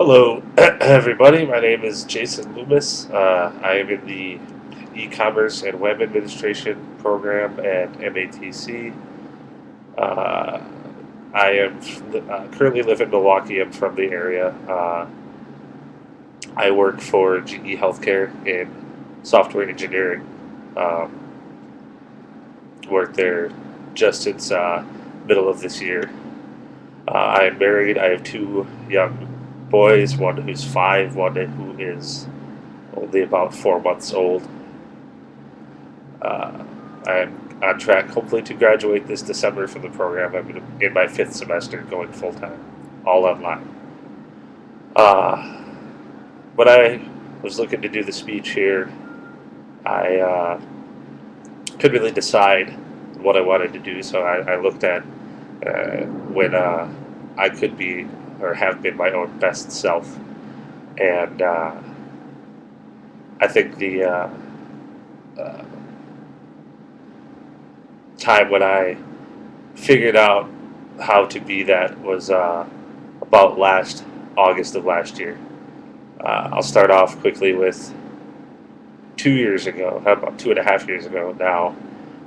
Hello, everybody. My name is Jason Loomis. I am in the e-commerce and web administration program at MATC. Uh, I am currently live in Milwaukee. I'm from the area. I work for GE Healthcare in software engineering. Um, Worked there just since middle of this year. I am married. I have two young boys, one who's 5, one who is only about 4 months old. Uh, I'm on track, hopefully, to graduate this December from the program. I'm in my 5th semester, going full time, all online. Uh, when I was looking to do the speech here, I couldn't really decide what I wanted to do, so I looked at when I could be or have been my own best self. And I think the uh, time when I figured out how to be that was about last August of last year. I'll start off quickly with 2 years ago, about 2.5 years ago now.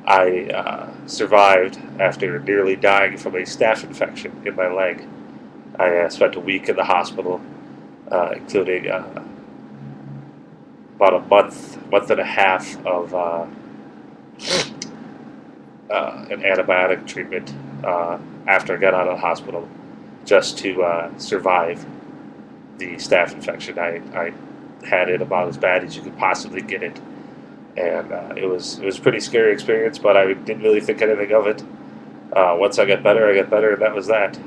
I survived after nearly dying from a staph infection in my leg. I spent a week in the hospital, including about a month and a half of an antibiotic treatment after I got out of the hospital, just to survive the staph infection. I had it about as bad as you could possibly get it, and it was a pretty scary experience. But I didn't really think anything of it. Once I got better, and that was that.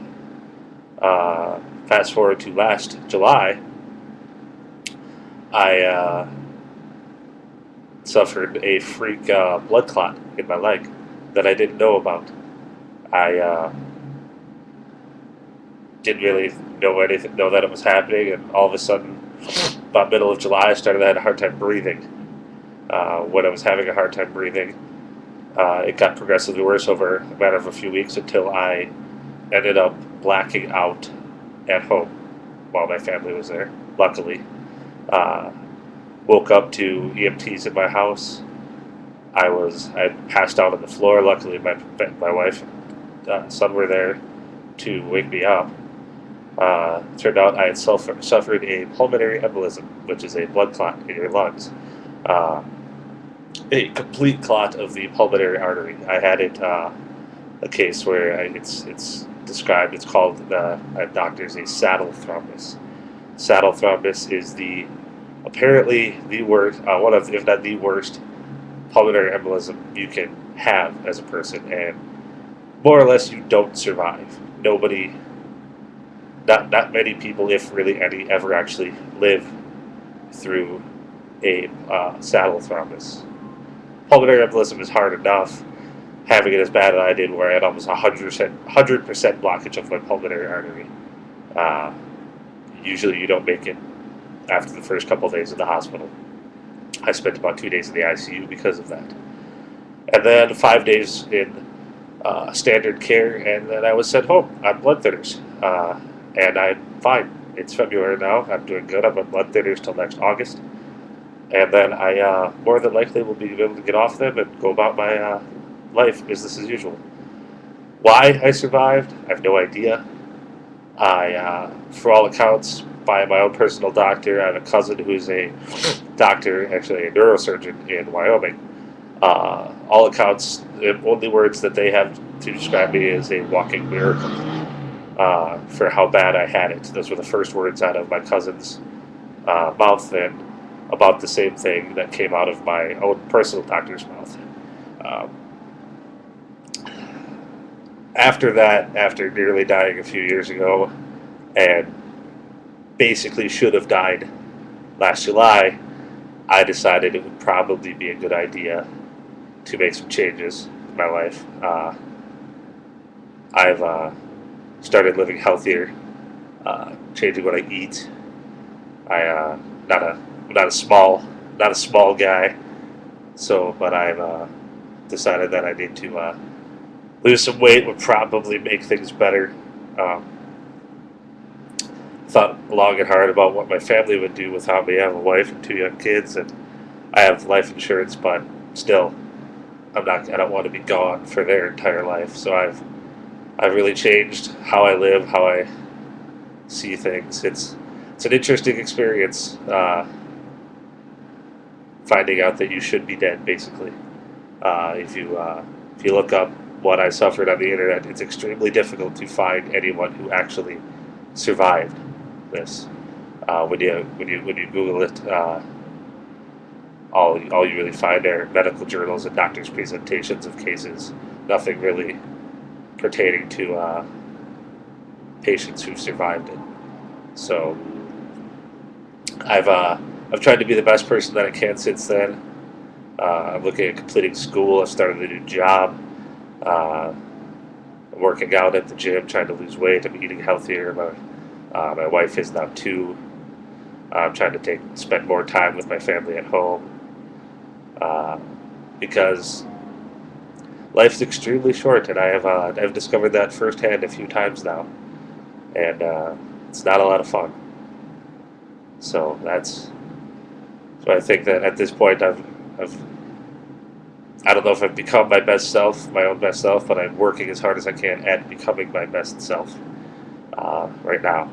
Fast forward to last July, I suffered a freak blood clot in my leg that I didn't know about. I didn't really know that it was happening, and all of a sudden, about middle of July, I started having a hard time breathing. When I was having a hard time breathing, it got progressively worse over a matter of a few weeks until I ended up blacking out at home while my family was there. Luckily, uh, woke up to EMTs in my house. I passed out on the floor. Luckily, my wife and son were there to wake me up. Turned out I had suffered a pulmonary embolism, which is a blood clot in your lungs. Uh, a complete clot of the pulmonary artery. I had it a case where it's described. It's called by doctors a saddle thrombus. Saddle thrombus is apparently the worst, one of, if not the worst, pulmonary embolism you can have as a person, and more or less you don't survive. Nobody, not many people, if really any, ever actually live through a saddle thrombus. Pulmonary embolism is hard enough. Having it as bad as I did, where I had almost 100% blockage of my pulmonary artery. Uh, Usually, you don't make it after the first couple of days in the hospital. I spent about 2 days in the ICU because of that, and then 5 days in standard care, and then I was sent home on blood thinners, and I'm fine. It's February now. I'm doing good. I'm on blood thinners till next August, and then I more than likely will be able to get off them and go about my life business as usual. Why I survived, I have no idea. For all accounts, by my own personal doctor, I have a cousin who's a doctor, actually a neurosurgeon in Wyoming. All accounts, the only words that they have to describe me is a walking miracle for how bad I had it. Those were the first words out of my cousin's mouth, and about the same thing that came out of my own personal doctor's mouth. Um, After that, after nearly dying a few years ago, and basically should have died last July, I decided it would probably be a good idea to make some changes in my life. I've started living healthier, changing what I eat. Not a not a small guy, but I've decided that I need to lose some weight would probably make things better. Um, Thought long and hard about what my family would do without me. I have a wife and 2 young kids, and I have life insurance, but still, I don't want to be gone for their entire life. So I've really changed how I live, how I see things. It's an interesting experience, finding out that you should be dead. Basically, if you look up what I suffered on the internet, it's extremely difficult to find anyone who actually survived this. When you Google it, all you really find are medical journals and doctors' presentations of cases. Nothing really pertaining to patients who survived it. So I've tried to be the best person that I can since then. I'm looking at completing school. I've started a new job. I'm working out at the gym, trying to lose weight. I'm eating healthier. My wife is now 2. I'm trying to spend more time with my family at home, because life's extremely short, and I've discovered that firsthand a few times now, and it's not a lot of fun. So so I think that at this point I don't know if I've become my best self, my own best self, but I'm working as hard as I can at becoming my best self right now.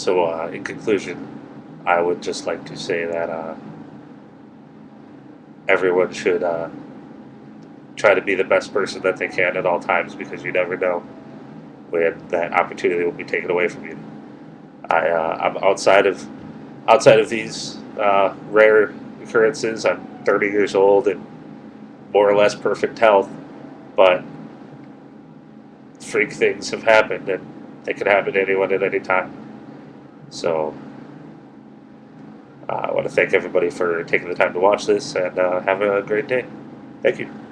Uh, in conclusion, I would just like to say that everyone should try to be the best person that they can at all times, because you never know when that opportunity will be taken away from you. I'm outside of these rare occurrences. I'm 30 years old and more or less perfect health, but freak things have happened, and they can happen to anyone at any time. So I want to thank everybody for taking the time to watch this, and have a great day. Thank you.